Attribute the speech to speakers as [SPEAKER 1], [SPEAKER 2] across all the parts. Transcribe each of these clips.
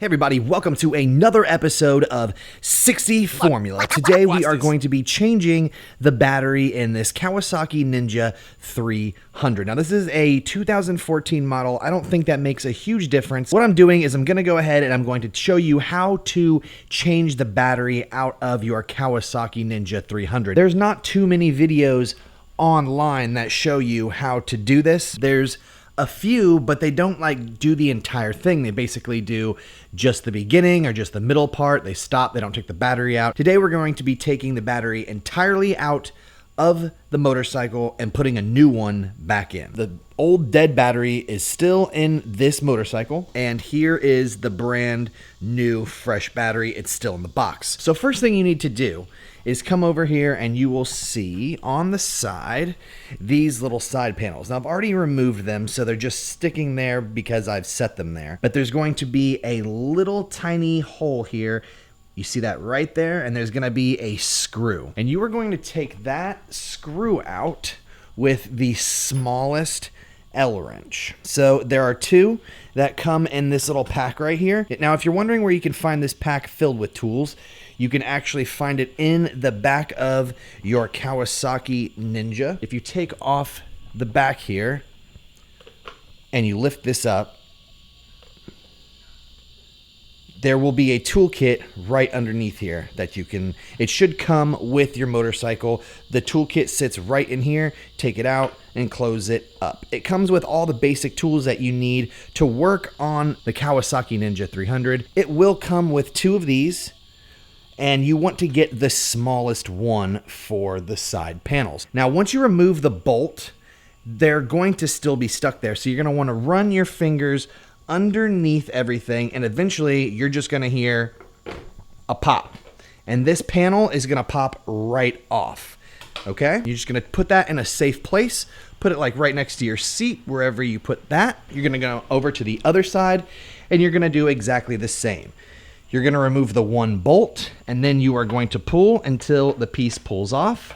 [SPEAKER 1] Hey everybody, welcome to another episode of 60 Formula. Today we are going to be changing the battery in this Kawasaki Ninja 300. Now this is a 2014 model. I don't think that makes a huge difference. What I'm doing is I'm going to go ahead and I'm going to show you how to change the battery out of your Kawasaki Ninja 300. There's not too many videos online that show you how to do this. There's a few, but they don't do the entire thing. They basically do just the beginning or just the middle part. They stop, they don't take the battery out. Today we're going to be taking the battery entirely out of the motorcycle and putting a new one back in. The old dead battery is still in this motorcycle, and here is the brand new fresh battery. It's still in the box. So first thing you need to do is come over here and you will see on the side these little side panels. Now I've already removed them, so they're just sticking there because I've set them there. But there's going to be a little tiny hole here. You see that right there? And there's gonna be a screw. And you are going to take that screw out with the smallest L wrench. So there are two that come in this little pack right here. Now, if you're wondering where you can find this pack filled with tools, you can actually find it in the back of your Kawasaki Ninja. If you take off the back here and you lift this up, there will be a toolkit right underneath here that you can, it should come with your motorcycle. The toolkit sits right in here. Take it out and close it up. It comes with all the basic tools that you need to work on the Kawasaki Ninja 300. It will come with two of these, and you want to get the smallest one for the side panels. Now, once you remove the bolt, they're going to still be stuck there. So you're gonna wanna run your fingers underneath everything, and eventually you're just gonna hear a pop. And this panel is gonna pop right off, okay? You're just gonna put that in a safe place, put it like right next to your seat, wherever you put that. You're gonna go over to the other side, and you're gonna do exactly the same. You're gonna remove the one bolt, and then you are going to pull until the piece pulls off,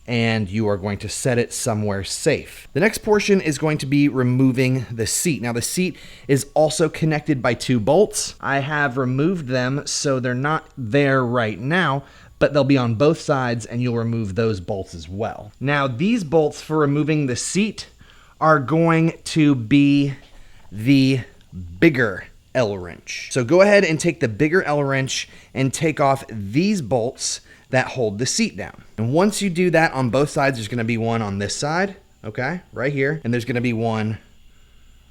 [SPEAKER 1] and you are going to set it somewhere safe. The next portion is going to be removing the seat. Now the seat is also connected by two bolts. I have removed them so they're not there right now, but they'll be on both sides, and you'll remove those bolts as well. Now these bolts for removing the seat are going to be the bigger L wrench. So go ahead and take the bigger L wrench and take off these bolts that hold the seat down. And once you do that on both sides, there's gonna be one on this side, okay, right here, and there's gonna be one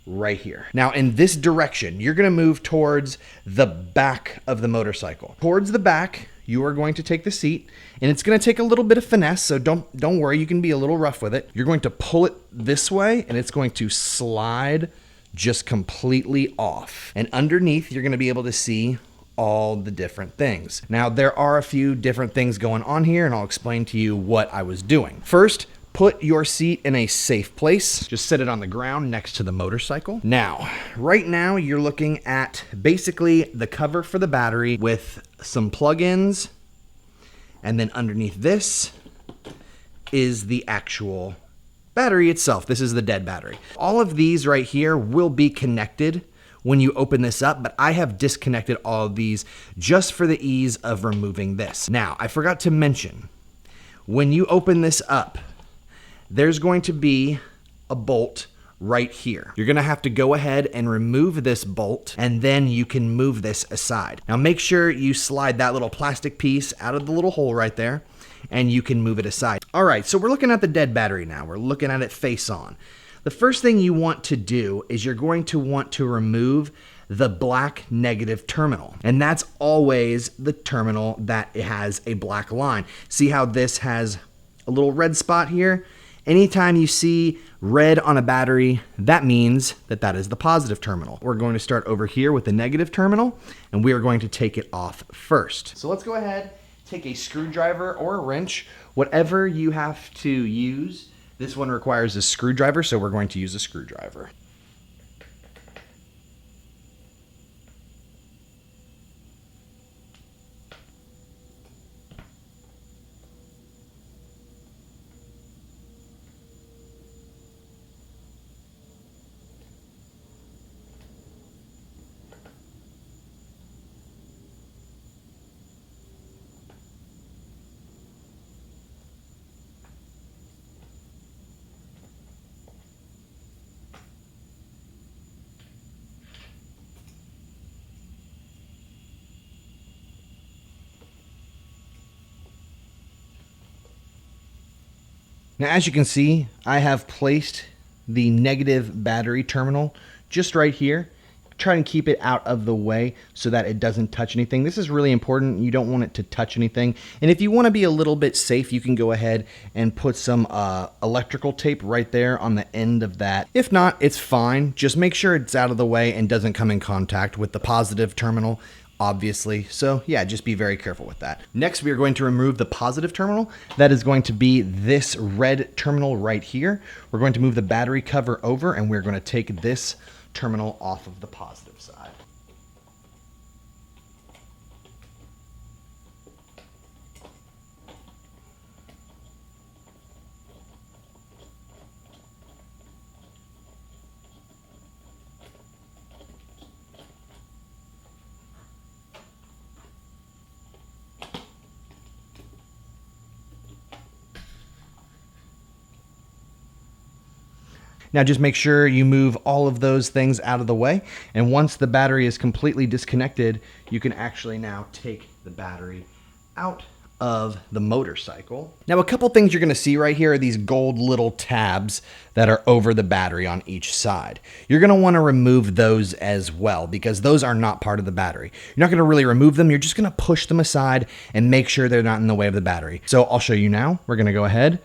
[SPEAKER 1] right here. Now in this direction, you're gonna move towards the back of the motorcycle. Towards the back, you are going to take the seat, and it's gonna take a little bit of finesse, so don't worry, you can be a little rough with it. You're going to pull it this way, and it's going to slide just completely off. And underneath, you're gonna be able to see all the different things. Now, there are a few different things going on here, and I'll explain to you what I was doing. First, put your seat in a safe place. Just set it on the ground next to the motorcycle. Now, right now, you're looking at basically the cover for the battery with some plug-ins, and then underneath this is the actual battery itself. This is the dead battery. All of these right here will be connected when you open this up, but I have disconnected all of these just for the ease of removing this. Now, I forgot to mention, when you open this up, there's going to be a bolt right here. You're gonna have to go ahead and remove this bolt, and then you can move this aside. Now make sure you slide that little plastic piece out of the little hole right there, and you can move it aside. All right, so we're looking at the dead battery now. We're looking at it face on. The first thing you want to do is you're going to want to remove the black negative terminal. And that's always the terminal that has a black line. See how this has a little red spot here? Anytime you see red on a battery, that means that that is the positive terminal. We're going to start over here with the negative terminal, and we are going to take it off first. So let's go ahead, take a screwdriver or a wrench, whatever you have to use. This one requires a screwdriver, so we're going to use a screwdriver. Now, as you can see, I have placed the negative battery terminal just right here. Try and keep it out of the way so that it doesn't touch anything. This is really important. You don't want it to touch anything. And if you want to be a little bit safe, you can go ahead and put some electrical tape right there on the end of that. If not, it's fine. Just make sure it's out of the way and doesn't come in contact with the positive terminal, obviously. So yeah, just be very careful with that. Next, we are going to remove the positive terminal. That is going to be this red terminal right here. We're going to move the battery cover over, and we're going to take this terminal off of the positive side. Now just make sure you move all of those things out of the way. And once the battery is completely disconnected, you can actually now take the battery out of the motorcycle. Now a couple things you're gonna see right here are these gold little tabs that are over the battery on each side. You're gonna wanna remove those as well because those are not part of the battery. You're not gonna really remove them, you're just gonna push them aside and make sure they're not in the way of the battery. So I'll show you now. We're gonna go ahead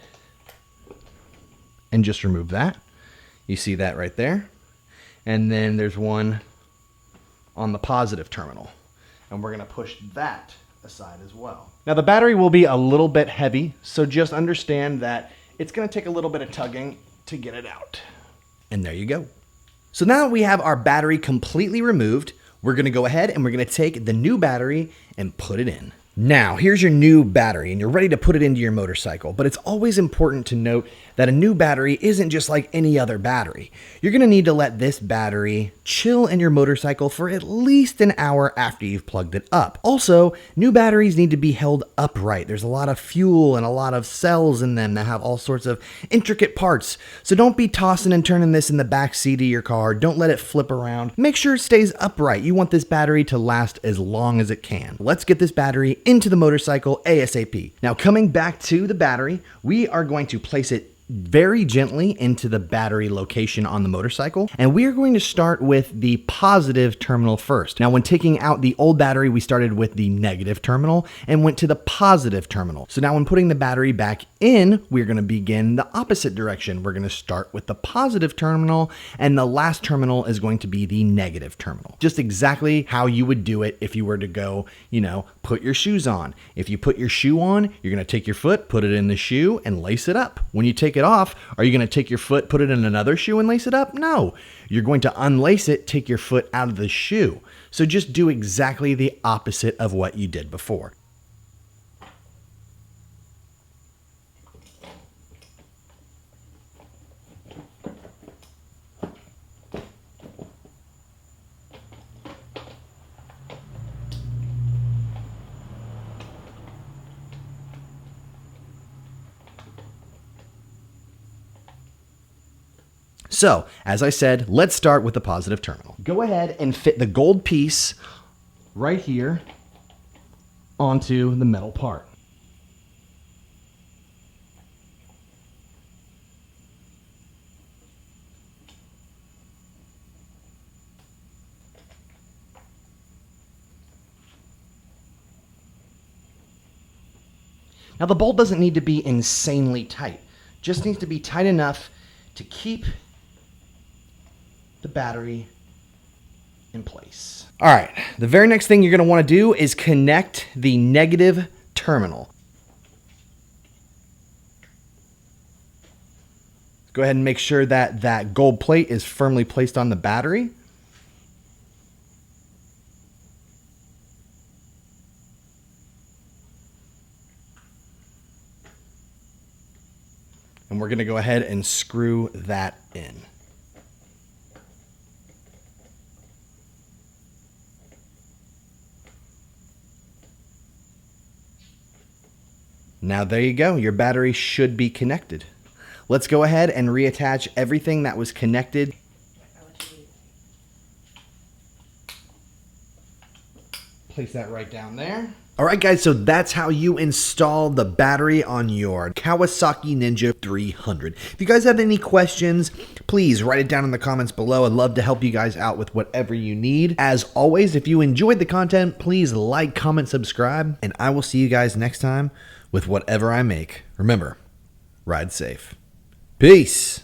[SPEAKER 1] and just remove that. You see that right there. And then there's one on the positive terminal. And we're gonna push that aside as well. Now the battery will be a little bit heavy, so just understand that it's gonna take a little bit of tugging to get it out. And there you go. So now that we have our battery completely removed, we're gonna go ahead and we're gonna take the new battery and put it in. Now, here's your new battery, and you're ready to put it into your motorcycle, but it's always important to note that a new battery isn't just like any other battery. You're gonna need to let this battery chill in your motorcycle for at least an hour after you've plugged it up. Also, new batteries need to be held upright. There's a lot of fuel and a lot of cells in them that have all sorts of intricate parts. So don't be tossing and turning this in the back seat of your car. Don't let it flip around. Make sure it stays upright. You want this battery to last as long as it can. Let's get this battery into the motorcycle ASAP. Now, coming back to the battery, we are going to place it very gently into the battery location on the motorcycle, and we are going to start with the positive terminal first. Now, when taking out the old battery, we started with the negative terminal and went to the positive terminal. So now when putting the battery back in, we're going to begin the opposite direction. We're going to start with the positive terminal, and the last terminal is going to be the negative terminal. Just exactly how you would do it if you were to go, put your shoes on. If you put your shoe on, you're going to take your foot, put it in the shoe, and lace it up. When you take it off, are you going to take your foot, put it in another shoe, and lace it up? No. You're going to unlace it, take your foot out of the shoe. So just do exactly the opposite of what you did before. So, as I said, let's start with the positive terminal. Go ahead and fit the gold piece right here onto the metal part. Now, the bolt doesn't need to be insanely tight. Just needs to be tight enough to keep the battery in place. All right, the very next thing you're going to want to do is connect the negative terminal. Go ahead and make sure that that gold plate is firmly placed on the battery. And we're going to go ahead and screw that in. Now there you go, your battery should be connected. Let's go ahead and reattach everything that was connected. Place that right down there. All right, guys, so that's how you install the battery on your Kawasaki Ninja 300. If you guys have any questions, please write it down in the comments below. I'd love to help you guys out with whatever you need. As always, if you enjoyed the content, please like, comment, subscribe, and I will see you guys next time with whatever I make. Remember, ride safe. Peace.